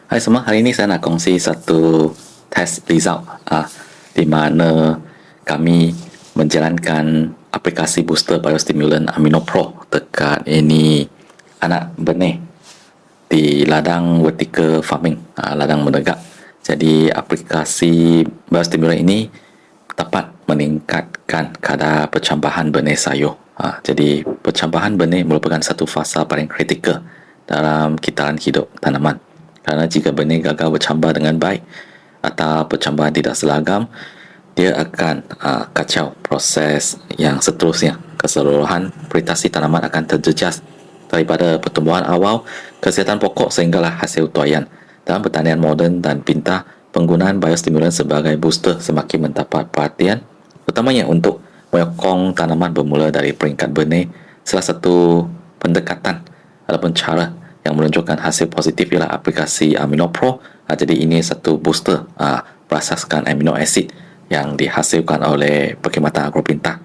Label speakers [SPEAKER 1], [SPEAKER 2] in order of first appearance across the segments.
[SPEAKER 1] Hai semua, hari ini saya nak kongsi satu test result di mana kami menjalankan aplikasi booster biostimulan Amino Pro dekat ini anak benih di ladang vertical farming, ladang menegak. Jadi aplikasi biostimulan ini dapat meningkatkan kadar percambahan benih sayur. Jadi percambahan benih merupakan satu fasa paling kritikal dalam kitaran hidup tanaman. Kerana jika benih gagal bercambah dengan baik atau percambahan tidak selagam, dia akan kacau proses yang seterusnya. Keseluruhan peritasi tanaman akan terjejas daripada pertumbuhan awal, kesihatan pokok sehinggalah hasil tuaian. Dalam pertanian moden dan pintar, penggunaan biostimulan sebagai booster semakin mendapat perhatian, terutamanya untuk menyokong tanaman bermula dari peringkat benih. Salah satu pendekatan ataupun cara yang menunjukkan hasil positif ialah aplikasi Amino Pro. Jadi ini satu booster berasaskan amino acid yang dihasilkan oleh perkhidmatan Agropintar.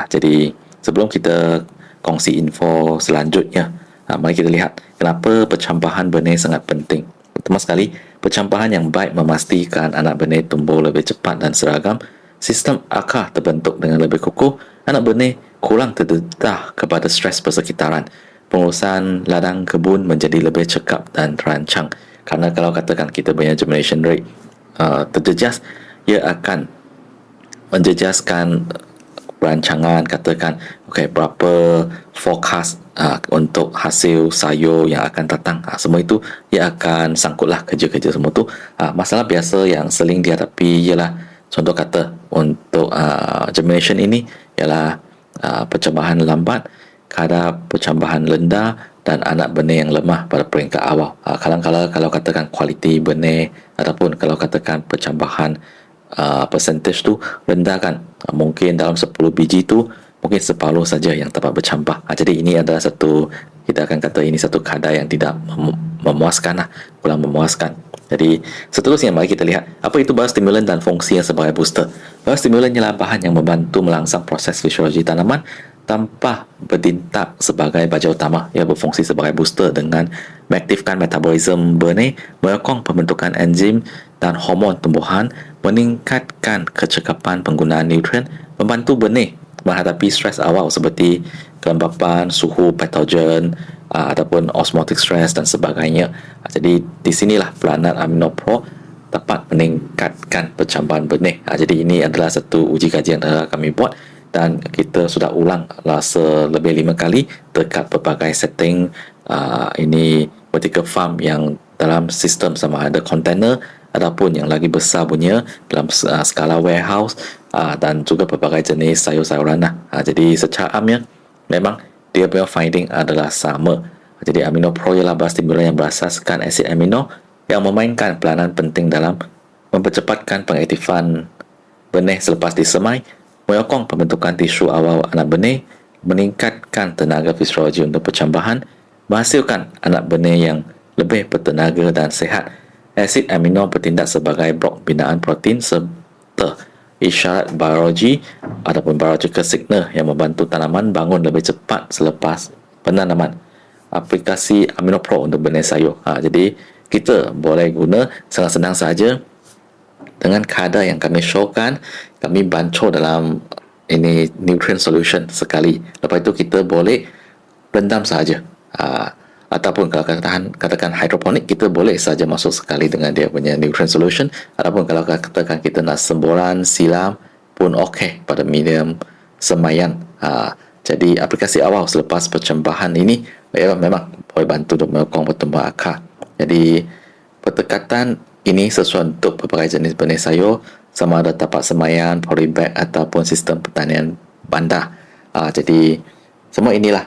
[SPEAKER 1] Jadi sebelum kita kongsi info selanjutnya, mari kita lihat kenapa percambahan benih sangat penting. Pertama sekali, percambahan yang baik memastikan anak benih tumbuh lebih cepat dan seragam. Sistem akar terbentuk dengan lebih kukuh, anak benih kurang terdedah kepada stres persekitaran. Pengurusan ladang kebun menjadi lebih cekap dan terancang. Karena kalau katakan kita punya germination rate terjejas, ia akan menjejaskan rancangan, katakan berapa forecast untuk hasil sayur yang akan datang. Semua itu ia akan sangkutlah kerja-kerja semua tu. Masalah biasa yang sering dihadapi ialah, contoh kata untuk germination ini ialah percambahan lambat, kadar percambahan rendah dan anak benih yang lemah pada peringkat awal. Kadang-kadang kalau katakan kualiti benih ataupun kalau katakan percambahan percentage tu rendah kan, mungkin dalam 10 biji tu mungkin separuh saja yang dapat bercambah. Jadi ini adalah satu, kita akan kata ini satu kadar yang tidak memuaskan, kurang memuaskan. Jadi seterusnya mari kita lihat apa itu biostimulan dan fungsinya sebagai booster. Biostimulan ialah bahan yang membantu melangsang proses fisiologi tanaman tanpa berdintak sebagai baja utama. Ia berfungsi sebagai booster dengan mengaktifkan metabolisme benih, menyokong pembentukan enzim dan hormon tumbuhan, meningkatkan kecekapan penggunaan nutrien, membantu benih menghadapi stres awal seperti kelembapan, suhu, patogen ataupun osmotic stress dan sebagainya. Jadi di sinilah peranan Amino Pro dapat meningkatkan percambahan benih. Jadi ini adalah satu uji kajian yang kami buat dan kita sudah ulang lebih 5 kali dekat berbagai setting ini vertical farm yang dalam sistem sama ada container ataupun yang lagi besar punya dalam skala warehouse dan juga berbagai jenis sayur-sayuran. Jadi secara amnya memang dia punya finding adalah sama. Jadi Amino Pro ialah biostimulan yang berasaskan asid amino yang memainkan peranan penting dalam mempercepatkan pengaktifan benih selepas disemai, menyokong pembentukan tisu awal anak benih, meningkatkan tenaga fisiologi untuk percambahan, menghasilkan anak benih yang lebih bertenaga dan sihat. Asid amino bertindak sebagai blok binaan protein serta isyarat biologi ataupun biological signal yang membantu tanaman bangun lebih cepat selepas penanaman. Aplikasi Amino Pro untuk benih sayur. Jadi kita boleh guna sangat senang saja dengan kadar yang kami showkan. Kami bancuh dalam ini nutrient solution sekali. Lepas itu kita boleh rendam saja. Ataupun kalau katakan hidroponik, kita boleh saja masuk sekali dengan dia punya nutrient solution. Ataupun kalau katakan kita nak semburan, silam pun okey pada medium semaian. Jadi aplikasi awal selepas percambahan ini memang boleh bantu untuk menyokong pertumbuhan akar. Jadi pendekatan ini sesuai untuk berbagai jenis benih sayur, sama ada tapak semaian, polybag ataupun sistem pertanian bandar. Jadi semua inilah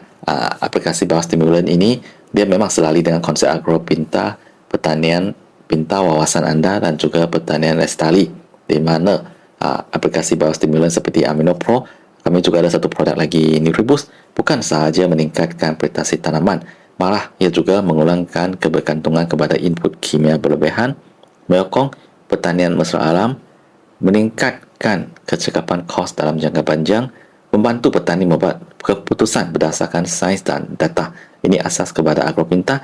[SPEAKER 1] aplikasi biostimulan ini. Dia memang selari dengan konsep Agropintar, pertanian pintar wawasan anda dan juga pertanian lestari, di mana aplikasi biostimulan seperti Amino Pro. Kami juga ada satu produk lagi, Nutriboost, bukan sahaja meningkatkan prestasi tanaman, malah ia juga mengurangkan kebergantungan kepada input kimia berlebihan, menyokong pertanian mesra alam, meningkatkan kecekapan kos dalam jangka panjang, membantu petani membuat keputusan berdasarkan sains dan data. Ini asas kepada Agropintar,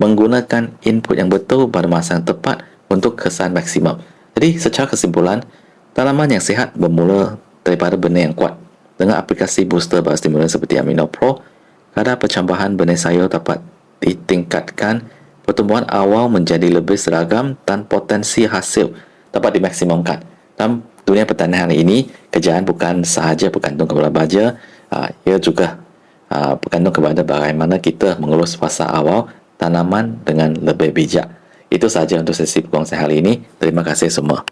[SPEAKER 1] menggunakan input yang betul pada masa yang tepat untuk kesan maksimum. Jadi secara kesimpulan, tanaman yang sihat bermula daripada benih yang kuat. Dengan aplikasi booster biostimulan seperti Amino Pro, kadar pencambahan benih sayur dapat ditingkatkan, pertumbuhan awal menjadi lebih seragam dan potensi hasil dapat dimaksimumkan. Dalam dunia pertanian hari ini, kejayaan bukan sahaja bergantung kepada baja, ia juga bergantung kepada bagaimana kita mengurus fasa awal tanaman dengan lebih bijak. Itu sahaja untuk sesi perkongsian hari ini. Terima kasih semua.